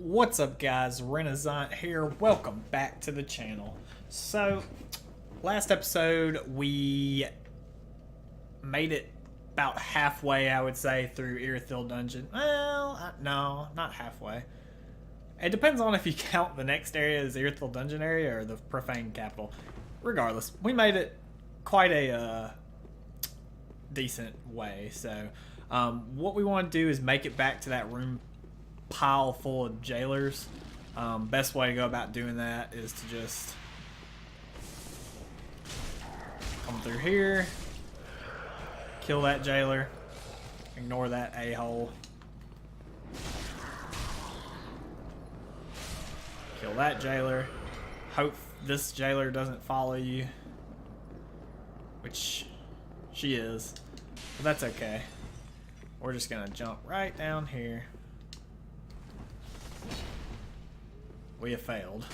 What's up, guys? Renasant here. Welcome back to the channel. So, last episode we made it about halfway, I would say, through Irithyll Dungeon. Well, no, not halfway. It depends on if you count the next area as Irithyll Dungeon area or the Profane Capital. Regardless, we made it quite a decent way. So, what we want to do is make it back to that room pile full of jailers. Best way to go about doing that is to just come through here, kill that jailer, ignore that a-hole, kill that jailer, hope this jailer doesn't follow you, which she is, but that's okay. We're just gonna jump right down here. We have failed.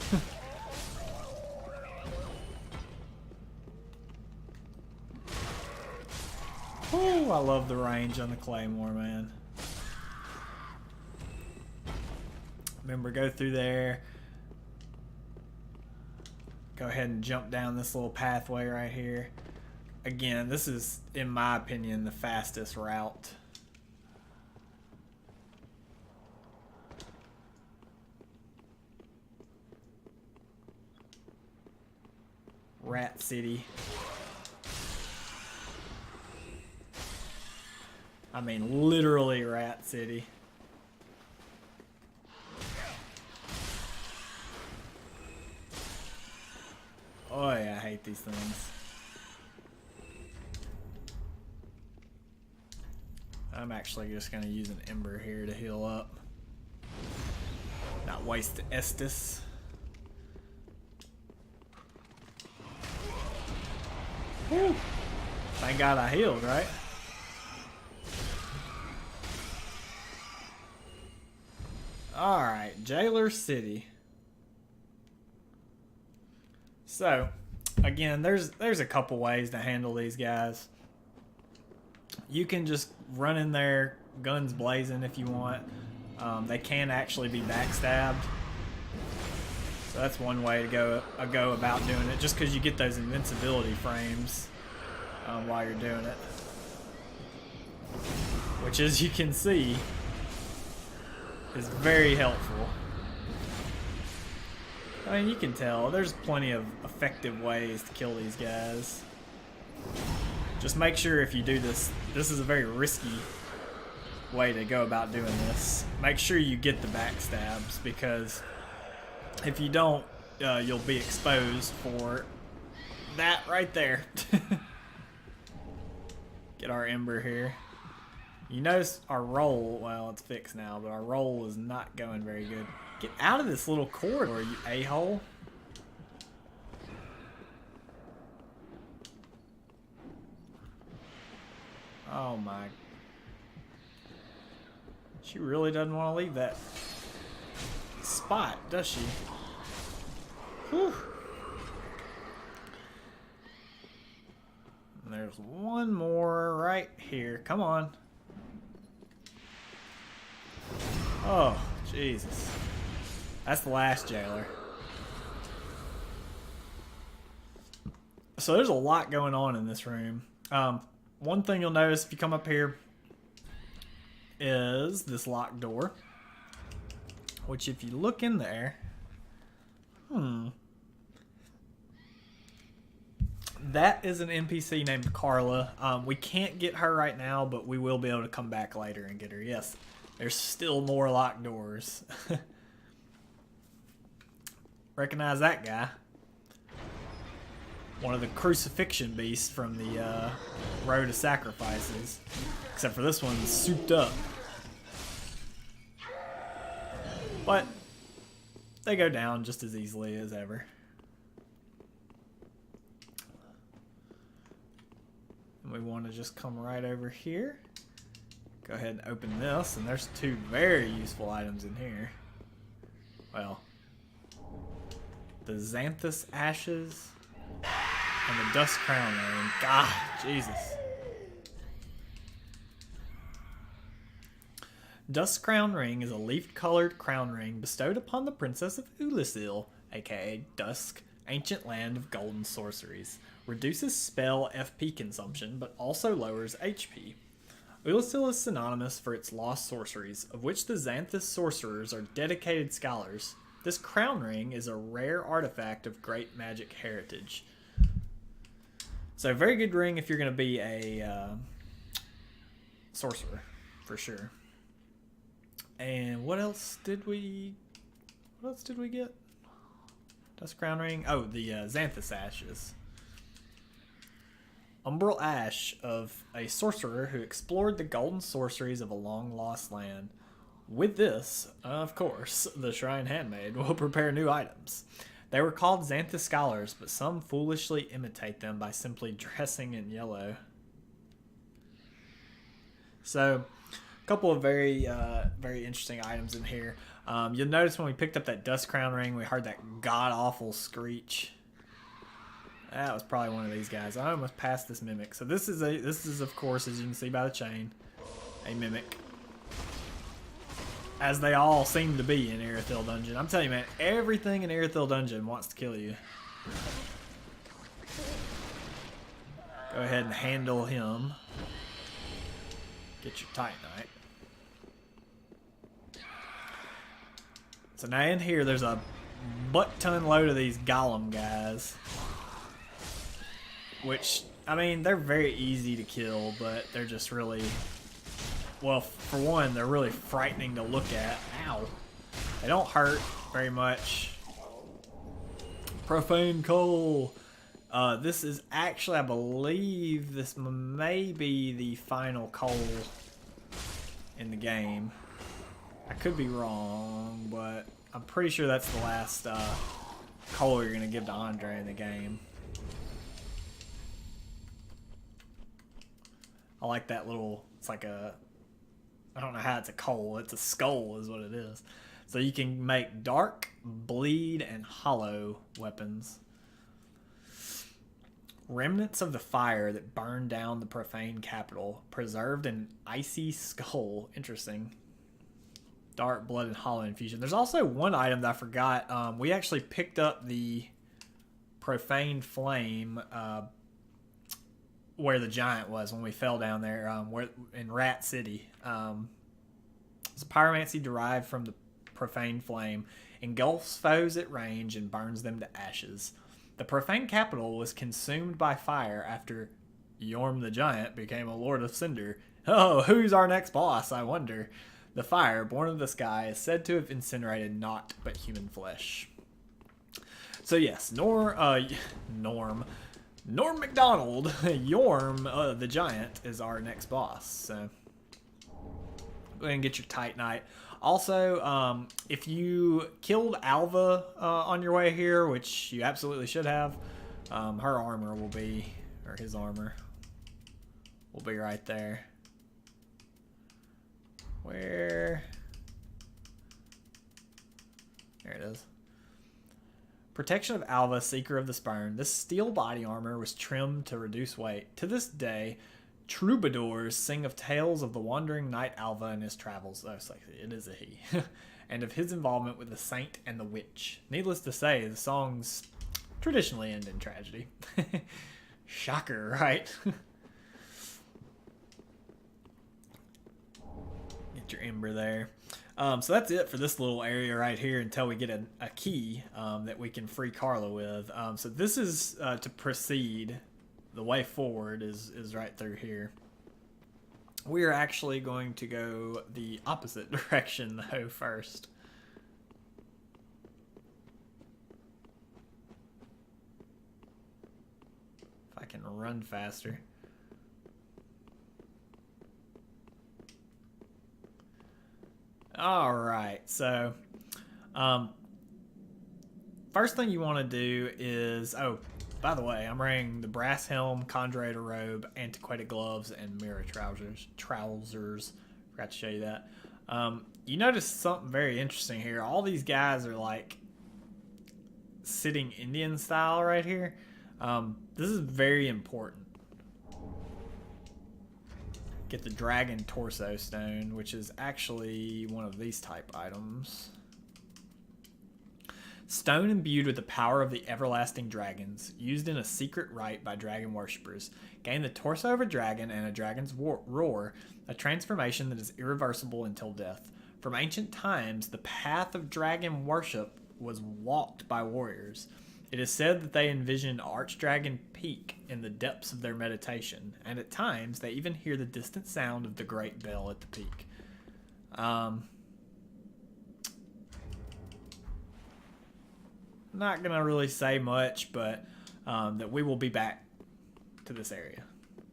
Ooh, I love the range on the Claymore, man. Remember, go through there. Go ahead and jump down this little pathway right here. Again, this is, in my opinion, the fastest route. Rat City. I mean, literally Rat City. Oh yeah, I hate these things. I'm actually just gonna use an Ember here to heal up. Not waste Estus. Whew. Thank God I healed, right? Alright, Jailer City. So, again, there's a couple ways to handle these guys. You can just run in there, guns blazing if you want. They can actually be backstabbed. So that's one way to go about doing it, just because you get those invincibility frames while you're doing it. Which, as you can see, is very helpful. I mean, you can tell there's plenty of effective ways to kill these guys. Just make sure if you do this, this is a very risky way to go about doing this. Make sure you get the backstabs, because if you don't, you'll be exposed for that right there. Get our Ember here. You notice our roll, well, it's fixed now, but our roll is not going very good. Get out of this little corridor, you a-hole. Oh my. She really doesn't want to leave that spot, does she? Whew. And there's one more right here. Come on. Oh, Jesus. That's the last jailer. So there's a lot going on in this room. One thing you'll notice if you come up here is this locked door. Which, if you look in there, that is an NPC named Carla. We can't get her right now, but we will be able to come back later and get her. Yes, there's still more locked doors. Recognize that guy. One of the crucifixion beasts from the Road to Sacrifices. Except for this one's souped up. But they go down just as easily as ever. And we want to just come right over here. Go ahead and open this, and there's two very useful items in here. Well, the Xanthus Ashes and the Dust Crown Ring. God, Jesus. Dusk Crown Ring is a leaf-colored crown ring bestowed upon the Princess of Ulasil, aka Dusk, ancient land of golden sorceries. Reduces spell FP consumption, but also lowers HP. Ulasil is synonymous for its lost sorceries, of which the Xanthus sorcerers are dedicated scholars. This crown ring is a rare artifact of great magic heritage. So, very good ring if you're going to be a sorcerer, for sure. And what else did we get? Dusk Crown Ring. Oh, the Xanthus Ashes. Umbral Ash of a sorcerer who explored the golden sorceries of a long-lost land. With this, of course, the Shrine Handmaid will prepare new items. They were called Xanthus Scholars, but some foolishly imitate them by simply dressing in yellow. So, a couple of very interesting items in here. You'll notice when we picked up that Dusk Crown Ring, we heard that god-awful screech. That was probably one of these guys. I almost passed this mimic. So this is of course, as you can see by the chain, a mimic. As they all seem to be in Irithyll Dungeon. I'm telling you, man, everything in Irithyll Dungeon wants to kill you. Go ahead and handle him. Get your Titanite. So now in here, there's a butt-ton load of these golem guys. Which, I mean, they're very easy to kill, but they're just really... Well, for one, they're really frightening to look at. Ow. They don't hurt very much. Profane Coal. This is actually, I believe, this may be the final coal in the game. I could be wrong, but I'm pretty sure that's the last coal you're going to give to Andre in the game. I like that little, it's like a, I don't know how it's a coal, it's a skull is what it is. So you can make dark, bleed, and hollow weapons. Remnants of the fire that burned down the profane capital, preserved an icy skull. Interesting. Dark, blood, and hollow infusion. There's also one item that I forgot. We actually picked up the profane flame where the giant was when we fell down there, where in Rat City. It's a pyromancy derived from the profane flame, engulfs foes at range and burns them to ashes. The profane capital was consumed by fire after Yorm the giant became a lord of cinder. Oh, who's our next boss, I wonder? The fire, born of the sky, is said to have incinerated naught but human flesh. So yes, Norm McDonald, Yorm the giant, is our next boss. So go ahead and get your Titanite. Also, if you killed Alva on your way here, which you absolutely should have, her armor will be, or his armor will be right there. Where? There it is. Protection of Alva, Seeker of the Spurn. This steel body armor was trimmed to reduce weight. To this day, troubadours sing of tales of the wandering knight Alva and his travels. Oh, it is a he. And of his involvement with the saint and the witch. Needless to say, the songs traditionally end in tragedy. Shocker, right? Get your ember there. So that's it for this little area right here until we get a key that we can free Carla with. So this is to proceed. The way forward is right through here. We are actually going to go the opposite direction, though, first. If I can run faster. Alright, so first thing you want to do is, oh, by the way, I'm wearing the brass helm, conjurator robe, antiquated gloves, and mirror trousers. Forgot to show you that. You notice something very interesting here. All these guys are like sitting Indian style right here. This is very important. get the dragon torso stone, which is actually one of these type items. Stone imbued with the power of the everlasting dragons, used in a secret rite by dragon worshippers. Gain the torso of a dragon and a dragon's roar, a transformation that is irreversible until death. From ancient times, the path of dragon worship was walked by warriors. It is said that they envision Archdragon Peak in the depths of their meditation, and at times they even hear the distant sound of the great bell at the peak. Not gonna really say much, but that we will be back to this area.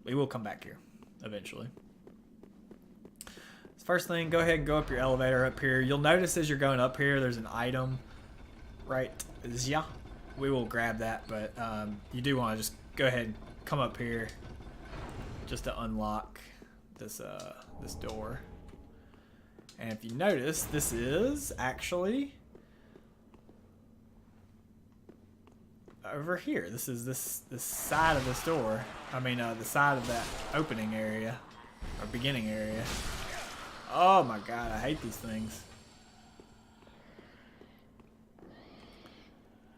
We will come back here eventually. First thing, go ahead and go up your elevator up here. You'll notice as you're going up here, there's an item right there. We will grab that, but you do want to just go ahead and come up here just to unlock this this door. And if you notice, this is actually over here. This is this side of this door. I mean, the side of that opening area or beginning area. Oh my god, I hate these things.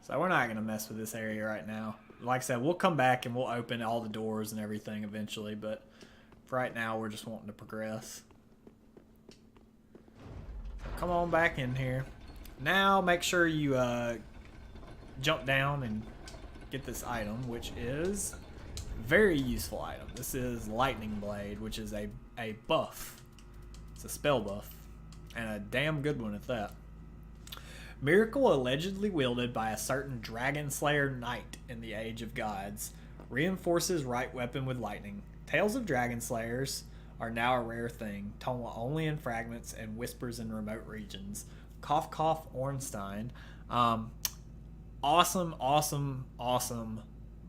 So we're not going to mess with this area right now. Like I said, we'll come back and we'll open all the doors and everything eventually, but for right now we're just wanting to progress. So come on back in here. Now make sure you jump down and get this item, which is a very useful item. This is Lightning Blade, which is a buff. It's a spell buff, and a damn good one at that. Miracle allegedly wielded by a certain Dragon Slayer Knight in the Age of Gods. Reinforces right weapon with lightning. Tales of Dragon Slayers are now a rare thing, told only in fragments and whispers in remote regions. Cough Cough Ornstein. Awesome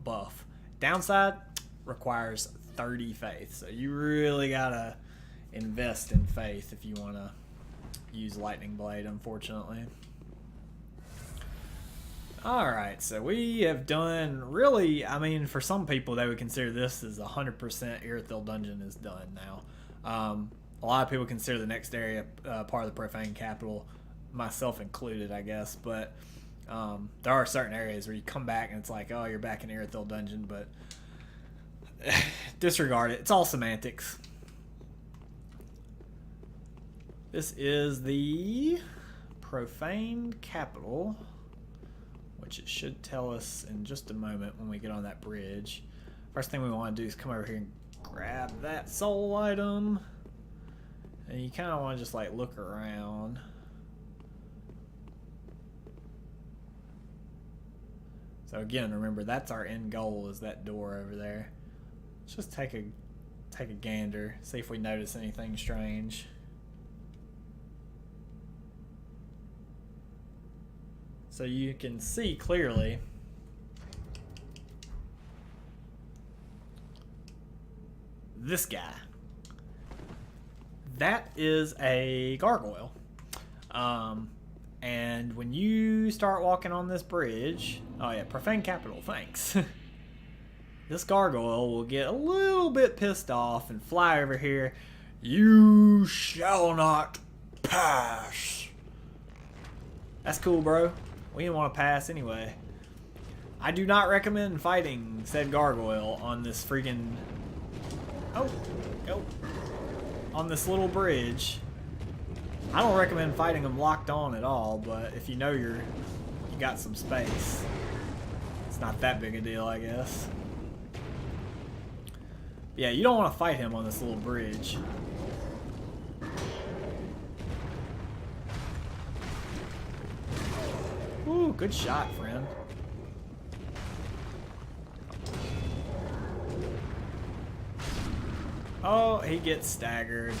buff. Downside, requires 30 faith, so you really gotta invest in faith if you want to use Lightning Blade, unfortunately. Alright, so we have done, really, I mean, for some people they would consider this as 100% Irithyll Dungeon is done now. A lot of people consider the next area part of the Profane Capital, myself included, I guess, but there are certain areas where you come back and it's like, oh, you're back in Irithyll Dungeon, but disregard it. It's all semantics. This is the Profane Capital, which it should tell us in just a moment when we get on that bridge. First thing we want to do is come over here and grab that soul item. And you kind of want to just like look around. So again, remember that's our end goal, is that door over there. Let's just take a gander, see if we notice anything strange. So you can see clearly this guy. That is a gargoyle. And when you start walking on this bridge, oh yeah, Profane Capital, thanks. This gargoyle will get a little bit pissed off and fly over here. You shall not pass. That's cool, bro. We didn't want to pass anyway. I do not recommend fighting said gargoyle on this freaking... Oh, go. On this little bridge. I don't recommend fighting them locked on at all, but if you know you got some space, it's not that big a deal, I guess. Yeah, you don't want to fight him on this little bridge. Ooh, good shot, friend. Oh, he gets staggered.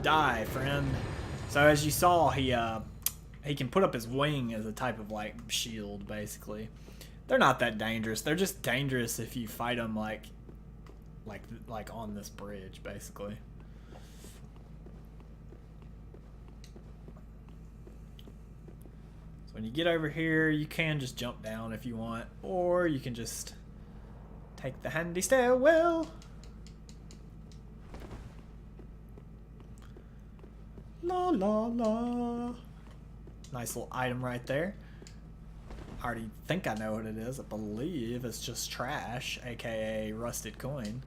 Die, friend. So as you saw, he can put up his wing as a type of like shield, basically. They're not that dangerous. They're just dangerous if you fight them like on this bridge, basically. So when you get over here, you can just jump down if you want, or you can just take the handy stairwell. la la. Nice little item right there. I already think I know what it is. I believe it's just trash, aka rusted coin.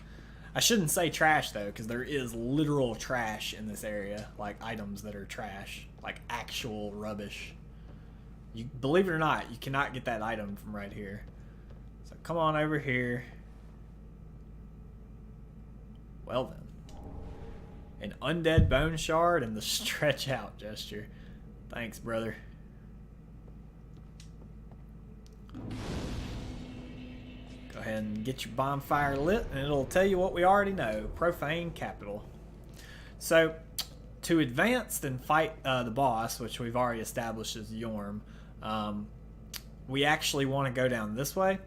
I shouldn't say trash though, because there is literal trash in this area, like items that are trash, like actual rubbish. You believe it or not, you cannot get that item from right here. So come on over here. Well then, an undead bone shard and the stretch out gesture. Thanks, brother. Go ahead and get your bonfire lit, and it'll tell you what we already know. Profane capital. So, to advance and fight the boss, which we've already established as Yorm, we actually want to go down this way.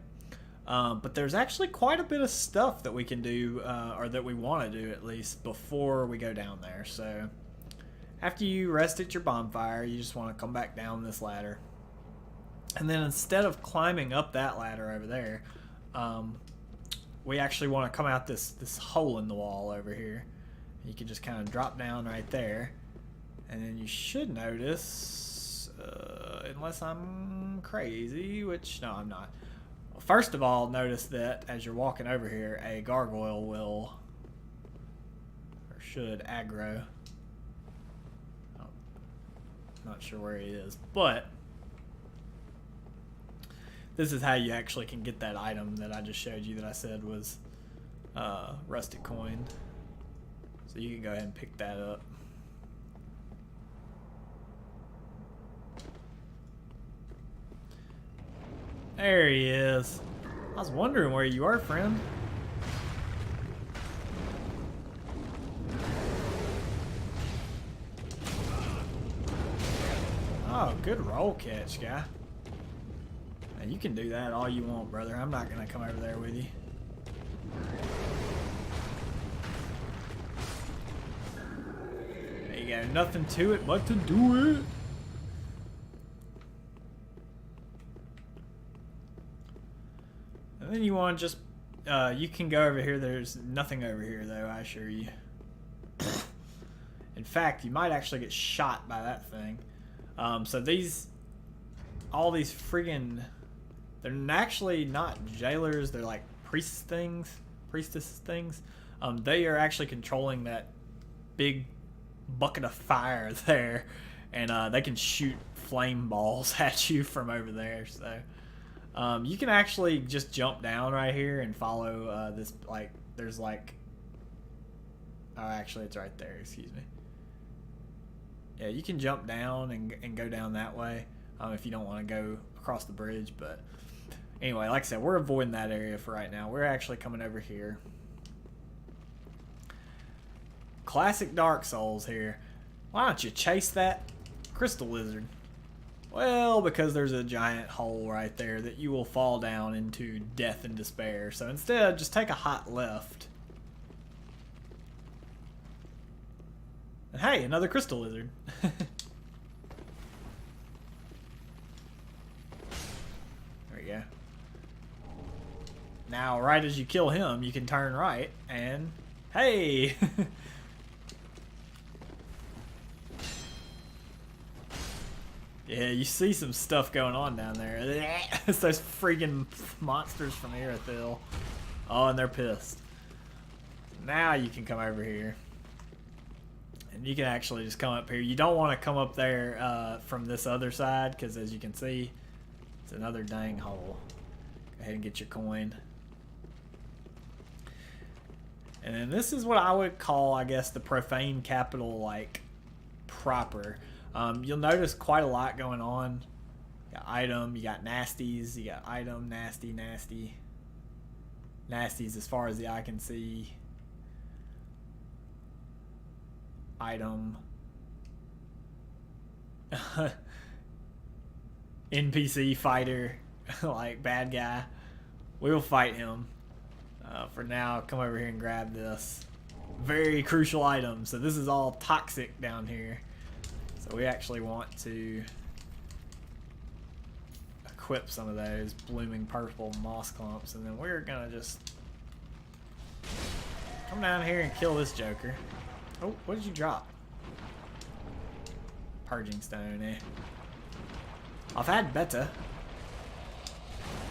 But there's actually quite a bit of stuff that we can do, or that we want to do at least, before we go down there. So, after you rest at your bonfire, you just want to come back down this ladder. And then instead of climbing up that ladder over there, we actually want to come out this hole in the wall over here. You can just kind of drop down right there. And then you should notice, unless I'm crazy, which, no, I'm not. First of all, notice that as you're walking over here, a gargoyle will, or should, aggro. Oh, not sure where he is, but this is how you actually can get that item that I just showed you that I said was rusted coin. So you can go ahead and pick that up. There he is. I was wondering where you are, friend. Oh, good roll catch, guy. Now, you can do that all you want, brother. I'm not going to come over there with you. There you go. Nothing to it but to do it. And then you want to just, you can go over here. There's nothing over here, though, I assure you. In fact, you might actually get shot by that thing. So all these friggin', they're actually not jailers. They're like priestess things. They are actually controlling that big bucket of fire there, and they can shoot flame balls at you from over there. So you can actually just jump down right here and follow this. Like, there's like, oh, actually, it's right there. Excuse me. Yeah, you can jump down and go down that way if you don't want to go across the bridge. But anyway, like I said, we're avoiding that area for right now. We're actually coming over here. Classic Dark Souls here. Why don't you chase that crystal lizard? Well, because there's a giant hole right there that you will fall down into death and despair. So instead, just take a hot left. And hey, another crystal lizard. There we go. Now, right as you kill him, you can turn right and hey! Yeah, you see some stuff going on down there. It's those freaking monsters from Irithyll. Oh, and they're pissed. Now you can come over here. And you can actually just come up here. You don't want to come up there from this other side, because as you can see, it's another dang hole. Go ahead and get your coin. And then this is what I would call, I guess, the profane capital, like, proper. You'll notice quite a lot going on. You got item, you got nasties, you got item, nasty, nasty. Nasties as far as the eye can see. Item. NPC fighter, like bad guy. We'll fight him. For now, come over here and grab this. Very crucial item. So this is all toxic down here. So we actually want to equip some of those blooming purple moss clumps, and then we're gonna just come down here and kill this joker. Oh, what did you drop? Purging stone, eh? I've had better.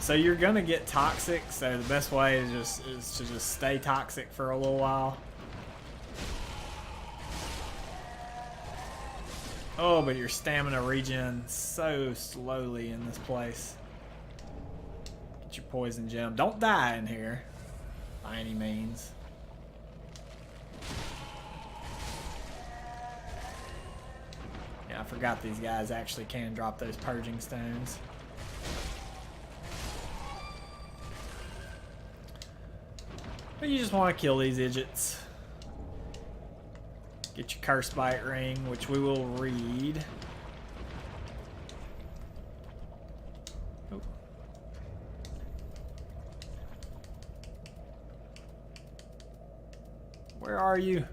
So you're gonna get toxic, so the best way is to just stay toxic for a little while. Oh, but your stamina regens so slowly in this place. Get your poison gem. Don't die in here by any means. Yeah, I forgot these guys actually can drop those purging stones. But you just want to kill these idiots. Get your curse bite ring, which we will read. Oh. Where are you?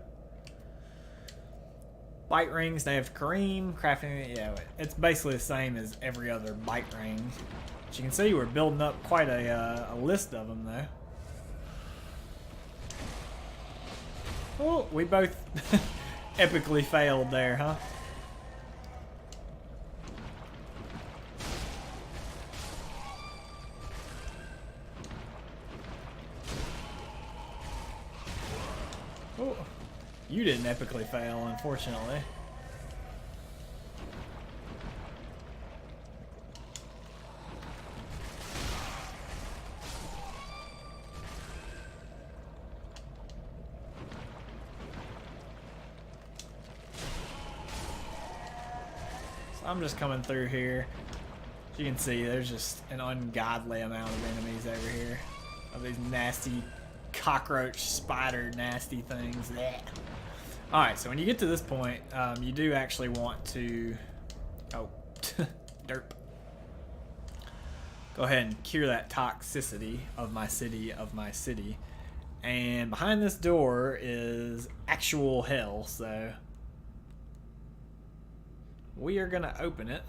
Bite rings, they have Kareem, crafting, yeah, it's basically the same as every other bite ring. As you can see, we're building up quite a list of them, though. Oh, we both epically failed there, huh? Oh, you didn't epically fail, unfortunately. I'm just coming through here. As you can see, there's just an ungodly amount of enemies over here. Of these nasty cockroach, spider, nasty things. Alright, so when you get to this point, you do actually want to... Oh, derp. Go ahead and cure that toxicity of my city, And behind this door is actual hell, so... we are going to open it,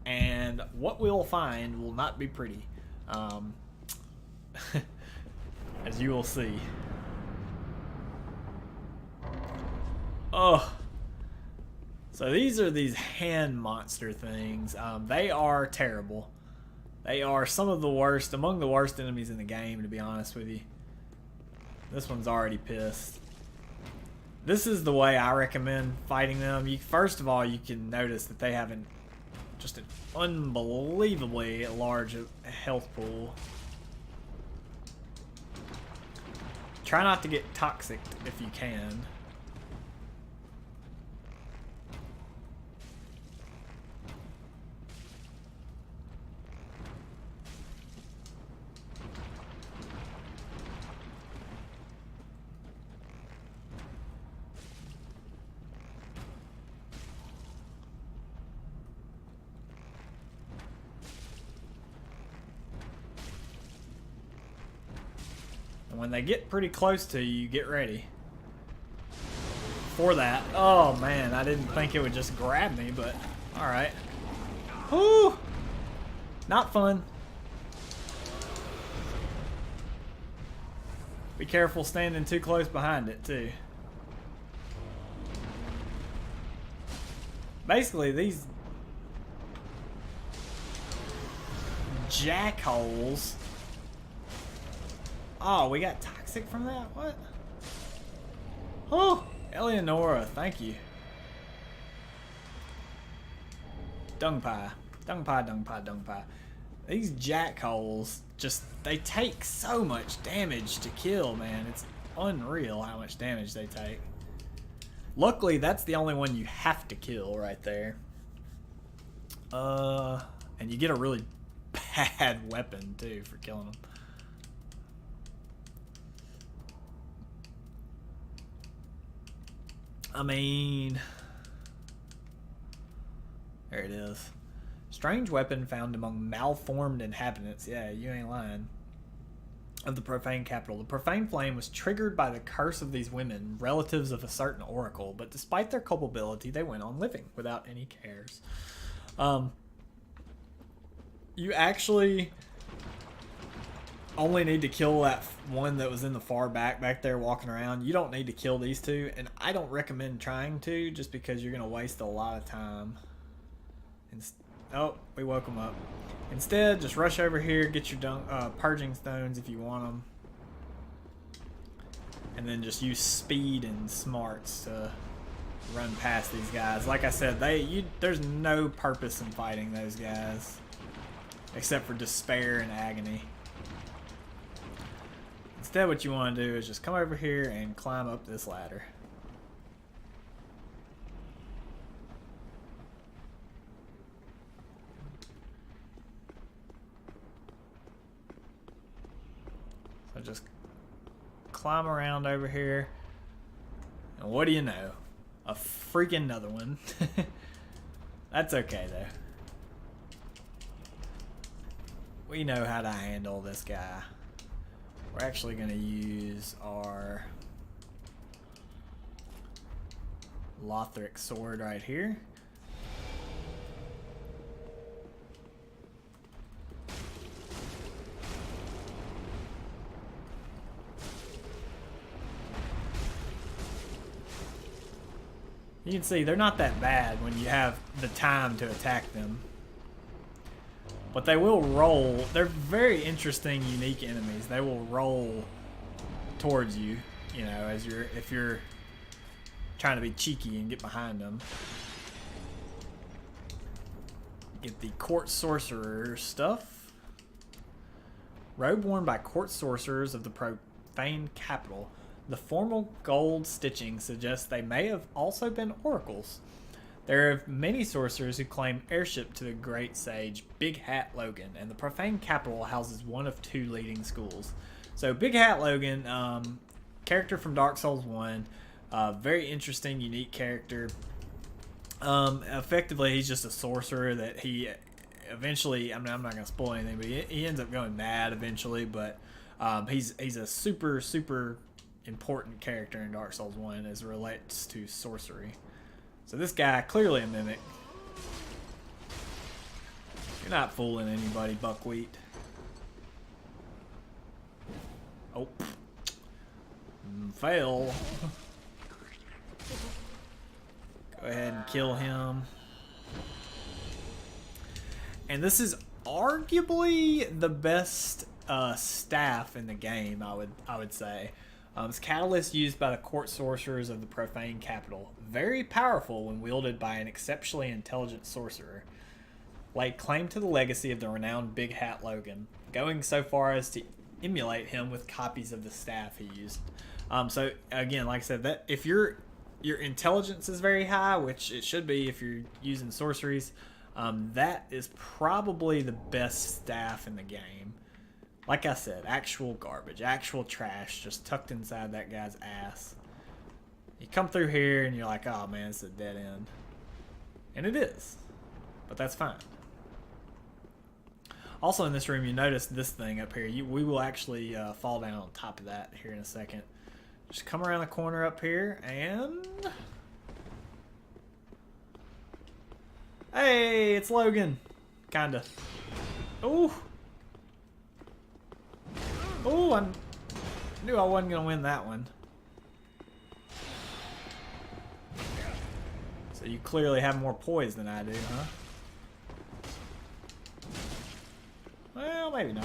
and what we'll find will not be pretty, as you will see. Oh, so these are these hand monster things. They are terrible. They are some of the worst, among the worst enemies in the game, to be honest with you. This one's already pissed. This is the way I recommend fighting them. First of all, you can notice that they have just an unbelievably large health pool. Try not to get toxic if you can. And when they get pretty close to you, get ready for that. Oh man, I didn't think it would just grab me, but alright. Whew! Not fun. Be careful standing too close behind it, too. Basically, these jackholes. Oh, we got toxic from that? What? Oh, Eleonora, thank you. Dung pie. Dung pie, dung pie, dung pie. These jackholes just, they take so much damage to kill, man. It's unreal how much damage they take. Luckily, that's the only one you have to kill right there. And you get a really bad weapon, too, for killing them. I mean, there it is. Strange weapon found among malformed inhabitants. Yeah, you ain't lying. Of the profane capital. The profane flame was triggered by the curse of these women, relatives of a certain oracle, but despite their culpability, they went on living without any cares. You actually only need to kill that one that was in the far back there walking around. You don't need to kill these two, and I don't recommend trying to, just because you're going to waste a lot of time. Oh, we woke them up. Instead, just rush over here, get your purging stones if you want them, and then just use speed and smarts to run past these guys. Like I said, there's no purpose in fighting those guys except for despair and agony. Instead, what you want to do is just come over here and climb up this ladder. So just climb around over here. And what do you know? A freaking another one. That's okay, though. We know how to handle this guy. We're actually going to use our Lothric sword right here. You can see they're not that bad when you have the time to attack them. But they will roll. They're very interesting, unique enemies. They will roll towards you, you know, if you're trying to be cheeky and get behind them. Get the court sorcerer stuff. Robe worn by court sorcerers of the profane capital. The formal gold stitching suggests they may have also been oracles. There are many sorcerers who claim heirship to the great sage Big Hat Logan, and the profane capital houses one of two leading schools. So Big Hat Logan, character from Dark Souls 1, very interesting, unique character. Effectively, he's just a sorcerer that he eventually, I mean, I'm not going to spoil anything, but he ends up going mad eventually, but he's a super important character in Dark Souls 1 as it relates to sorcery. So this guy, clearly a mimic. You're not fooling anybody, Buckwheat. Oh. Fail. Go ahead and kill him. And this is arguably the best staff in the game, I would say. It's catalyst used by the court sorcerers of the profane capital. Very powerful when wielded by an exceptionally intelligent sorcerer. Laid claim to the legacy of the renowned Big Hat Logan, going so far as to emulate him with copies of the staff he used. So again, like I said, that if your intelligence is very high, which it should be if you're using sorceries, that is probably the best staff in the game. Like I said, actual garbage, actual trash just tucked inside that guy's ass. You come through here and you're like, oh man, it's a dead end. And it is. But that's fine. Also in this room, you notice this thing up here. We will actually fall down on top of that here in a second. Just come around the corner up here and... Hey, it's Logan. Kinda. Ooh. Oh, I knew I wasn't going to win that one. So you clearly have more poise than I do, huh? Well, maybe not.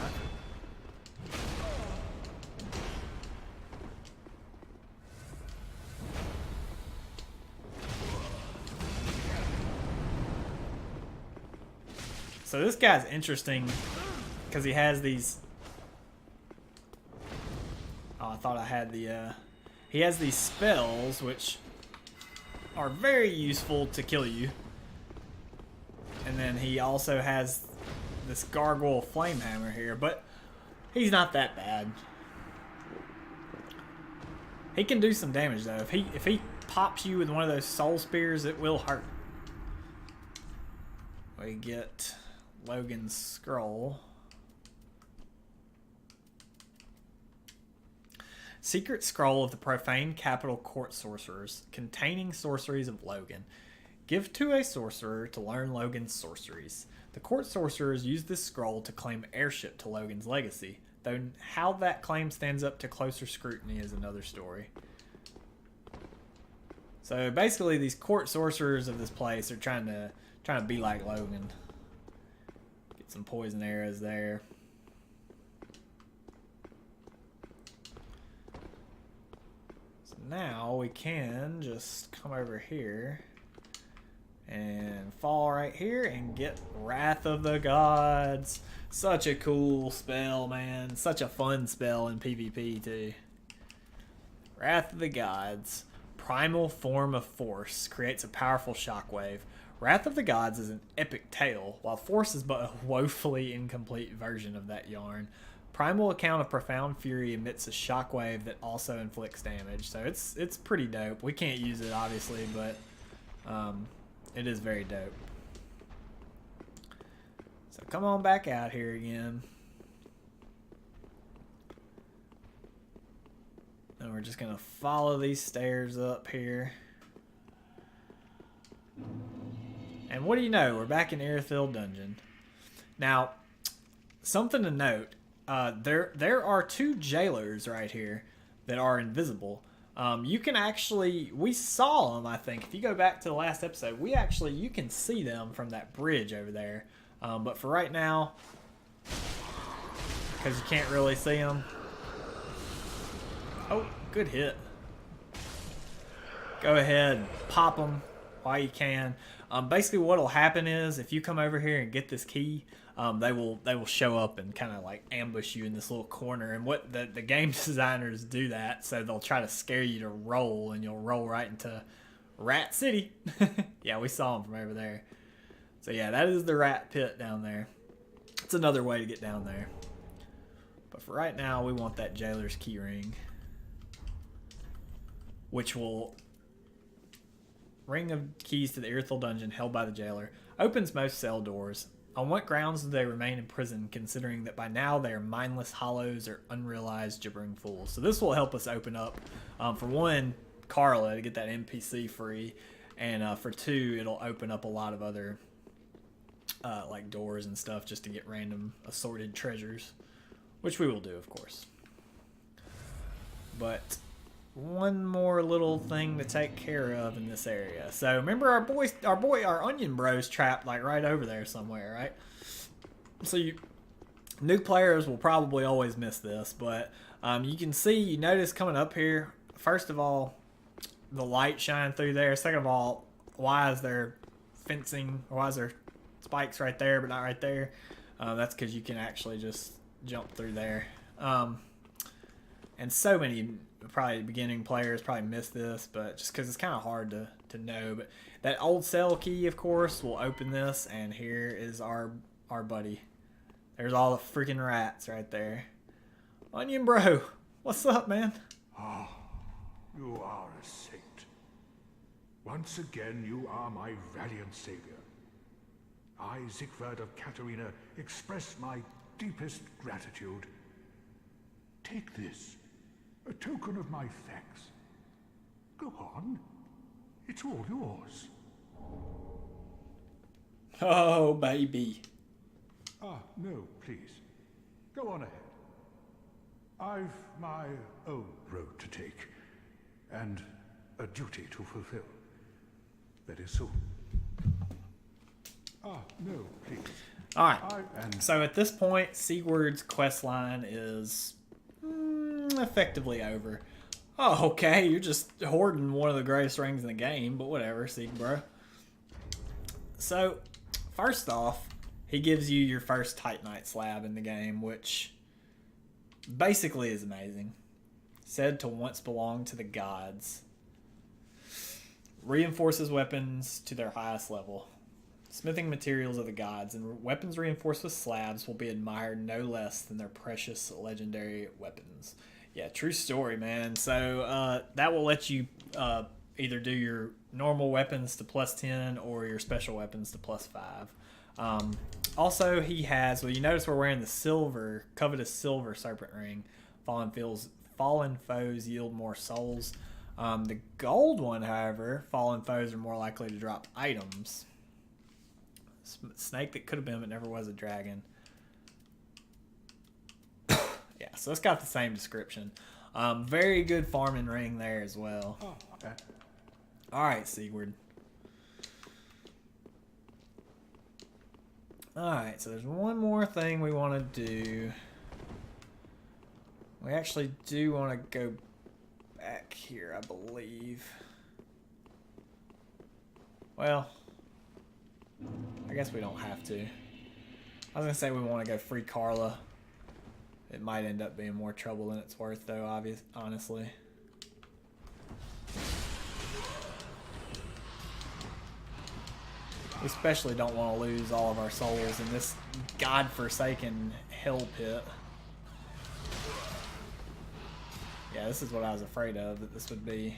So this guy's interesting because he has these... Oh, I thought I had the, he has these spells, which are very useful to kill you. And then he also has this gargoyle flame hammer here, but he's not that bad. He can do some damage, though. If he pops you with one of those soul spears, it will hurt. We get Logan's scroll. Secret Scroll of the Profane Capital Court Sorcerers, containing sorceries of Logan. Give to a sorcerer to learn Logan's sorceries. The court sorcerers use this scroll to claim heirship to Logan's legacy. Though how that claim stands up to closer scrutiny is another story. So basically, these court sorcerers of this place are trying to be like Logan. Get some poison arrows there. So now we can just come over here and fall right here and get Wrath of the Gods. Such a cool spell, man. Such a fun spell in PvP too. Wrath of the Gods. Primal form of force. Creates a powerful shockwave. Wrath of the Gods is an epic tale, while Force is but a woefully incomplete version of that yarn. Primal account of profound fury emits a shockwave that also inflicts damage. So it's pretty dope. We can't use it obviously, but it is very dope. So come on back out here again. And we're just going to follow these stairs up here. And what do you know? We're back in Irithyll Dungeon. Now, something to note. There are 2 jailers right here that are invisible. You can actually, we saw them, I think. If you go back to the last episode, you can see them from that bridge over there. But for right now, because you can't really see them. Oh, good hit. Go ahead, pop them while you can. Basically what will happen is if you come over here and get this key, they will show up and kind of like ambush you in this little corner. And what the game designers do that, so they'll try to scare you to roll, and you'll roll right into Rat City. Yeah, we saw them from over there. So yeah, that is the rat pit down there. It's another way to get down there. But for right now, we want that jailer's key ring, which will ring of keys to the Irithyll dungeon held by the jailer. Opens most cell doors. On what grounds do they remain in prison, considering that by now they are mindless hollows or unrealized gibbering fools? So this will help us open up, for one, Carla to get that NPC free, and for 2, it'll open up a lot of other like doors and stuff just to get random assorted treasures, which we will do, of course. But one more little thing to take care of in this area. So remember our onion bro's trapped like right over there somewhere, right? So new players will probably always miss this, but you notice coming up here, first of all, the light shine through there. Second of all, why is there fencing, or why is there spikes right there but not right there? That's because you can actually just jump through there. And so many probably beginning players probably miss this, but just because it's kind of hard to know. But that old cell key, of course, will open this, and here is our buddy. There's all the freaking rats right there. Onion bro, what's up, man? Ah, you are a saint. Once again, you are my valiant savior. I, Siegfried of Katarina, express my deepest gratitude. Take this, a token of my thanks. Go on. It's all yours. Oh, baby. Ah, no, please. Go on ahead. I've my own road to take, and a duty to fulfill. Very soon. Ah, no, please. Alright, so at this point, Sigurd's quest line is effectively over. Oh, okay, you're just hoarding one of the greatest rings in the game, but whatever, Sieg bro. So, first off, he gives you your first Titanite slab in the game, which basically is amazing. Said to once belong to the gods. Reinforces weapons to their highest level. Smithing materials of the gods, and weapons reinforced with slabs will be admired no less than their precious legendary weapons. Yeah, true story, man. So that will let you either do your normal weapons to +10 or your special weapons to +5. Also, he has, well, you notice we're wearing the covetous silver serpent ring. Fallen foes yield more souls. The gold one, however, fallen foes are more likely to drop items. Snake that could have been but never was a dragon. So it's got the same description. Very good farming ring there as well. Oh, okay. Alright, Sigurd. Alright, so there's one more thing we want to do. We actually do want to go back here, I believe. Well, I guess we don't have to. I was going to say we want to go free Carla. It might end up being more trouble than it's worth, though, honestly. We especially don't want to lose all of our souls in this godforsaken hell pit. Yeah, this is what I was afraid of, that this would be...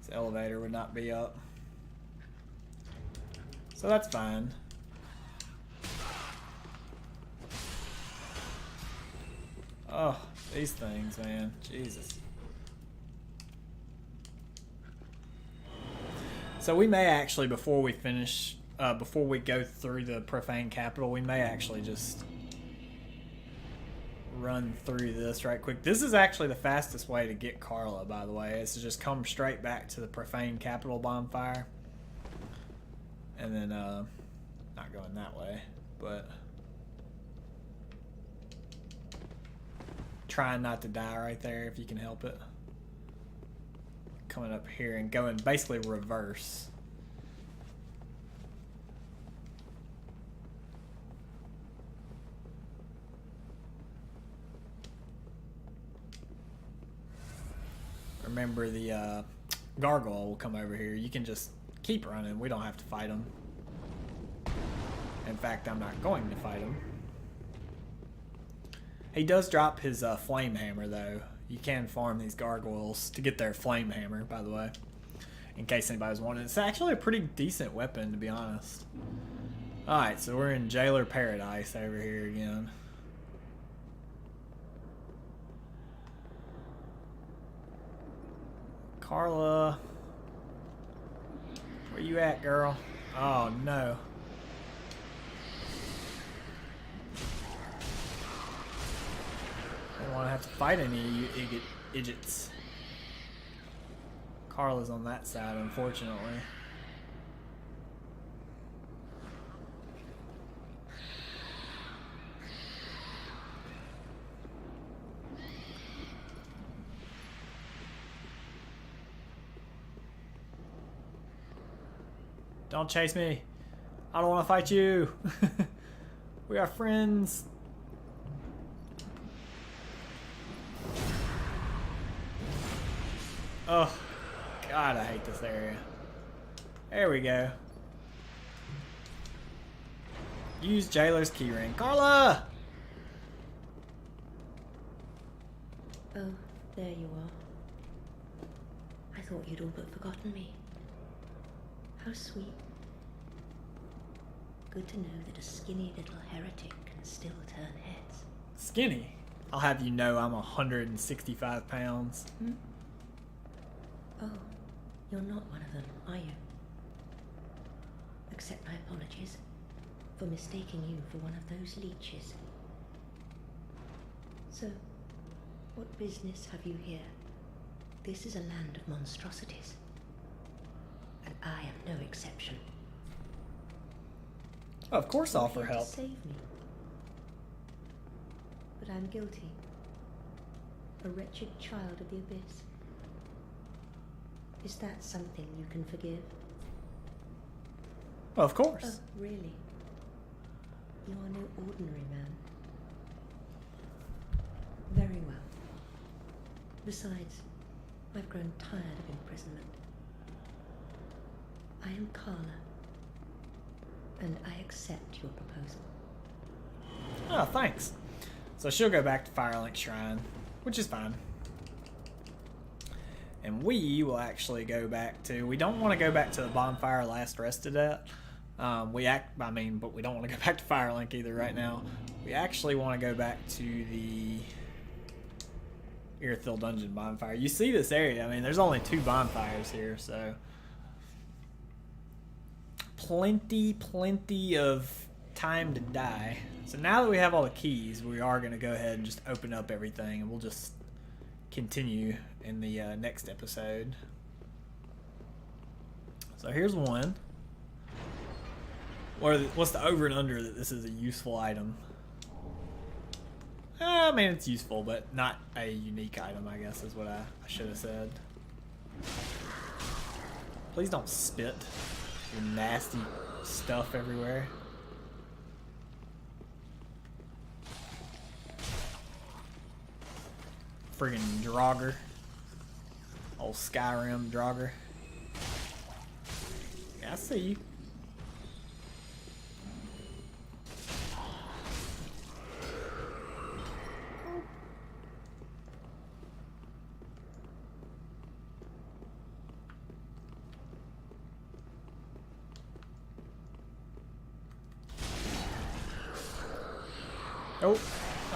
This elevator would not be up. So that's fine. Oh, these things, man. Jesus. So we may actually, before we finish, before we go through the Profane Capital, we may actually just run through this right quick. This is actually the fastest way to get Carla, by the way. It's to just come straight back to the Profane Capital bonfire. And then, not going that way, but trying not to die right there if you can help it. Coming up here and going basically reverse. Remember, the gargoyle will come over here. You can just keep running. We don't have to fight him. In fact, I'm not going to fight him. He does drop his flame hammer, though. You can farm these gargoyles to get their flame hammer, by the way. In case anybody's wondering. It's actually a pretty decent weapon, to be honest. Alright, so we're in Jailer Paradise over here again. Carla. Where you at, girl? Oh, no. I don't want to have to fight any of you idiots. Carla's on that side, unfortunately. Don't chase me. I don't want to fight you. We are friends. Oh, God, I hate this area. There we go. Use Jailer's keyring. Carla! Oh, there you are. I thought you'd all but forgotten me. How sweet. Good to know that a skinny little heretic can still turn heads. Skinny? I'll have you know I'm 165 pounds. Hmm? Oh, you're not one of them, are you? Accept my apologies for mistaking you for one of those leeches. So, what business have you here? This is a land of monstrosities. And I am no exception. Of course I'll You're offer here to help. save me. But I'm guilty. A wretched child of the abyss. Is that something you can forgive? Well, of course. Oh, really? You are no ordinary man. Very well. Besides, I've grown tired of imprisonment. I am Carla, and I accept your proposal. Oh, thanks. So she'll go back to Firelink Shrine, which is fine. And we will actually go back to... We don't want to go back to the bonfire last rested at. But we don't want to go back to Firelink either right now. We actually want to go back to the Irithil Dungeon bonfire. You see this area. I mean, there's only 2 bonfires here, so... Plenty of time to die. So now that we have all the keys, we are going to go ahead and just open up everything, and we'll just continue in the next episode. So here's one. What's the over and under that this is a useful item? I mean, it's useful, but not a unique item, I guess is what I should have said. Please don't spit your nasty stuff everywhere. Friggin' Draugr. Old Skyrim Draugr. Yeah, I see you.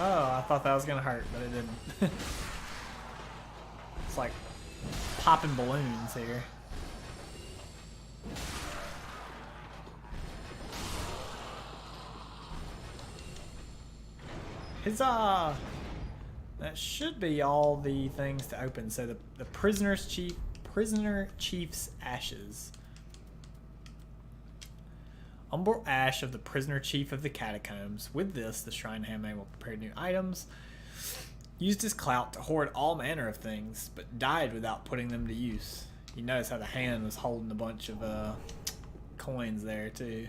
Oh, I thought that was gonna hurt, but it didn't. It's like popping balloons here. Huzzah! That should be all the things to open. So the prisoner chief's ashes. Umbral ash of the prisoner chief of the catacombs. With this, the shrine handmaid will prepare new items. Used his clout to hoard all manner of things, but died without putting them to use. You notice how the hand was holding a bunch of coins there too.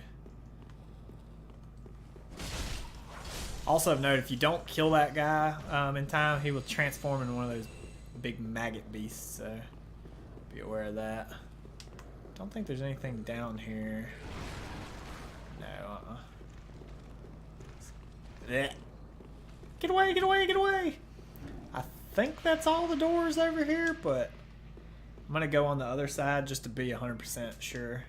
Also of note, if you don't kill that guy in time, he will transform into one of those big maggot beasts, so be aware of that. Don't think there's anything down here. No, Get away, get away, get away! I think that's all the doors over here, but I'm gonna go on the other side just to be 100% sure.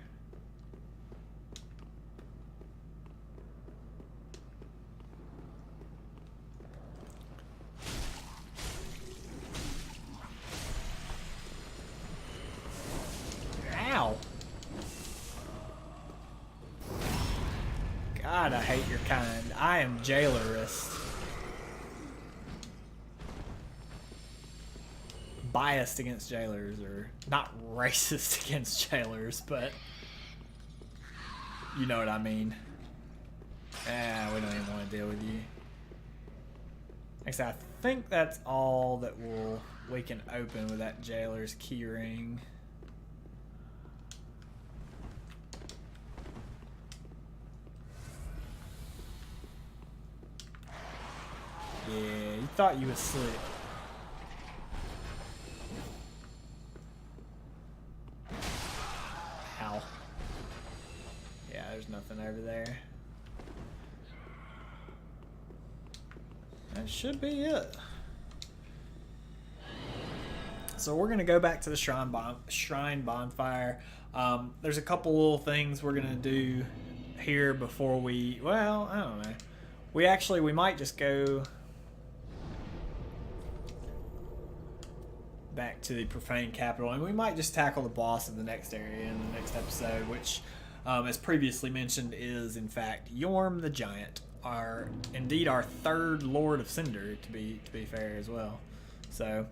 Ow! God, I hate your kind. I am jailerist. Biased against jailers, or not racist against jailers, but you know what I mean. We don't even want to deal with you. Like I said, I think that's all that we can open with that jailer's key ring. Yeah, you thought you was slick. Ow. Yeah, there's nothing over there. That should be it. So we're gonna go back to the shrine bonfire. There's a couple little things we're gonna do here before we. Well, I don't know. We might just go back to the profane capital, and we might just tackle the boss of the next area in the next episode, which, as previously mentioned, is in fact Yorm the Giant, indeed our third Lord of Cinder, to be fair as well. So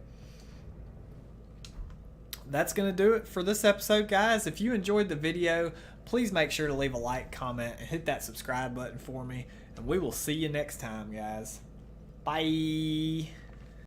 that's gonna do it for this episode, guys. If you enjoyed the video, please make sure to leave a like, comment, and hit that subscribe button for me, and we will see you next time, guys. Bye.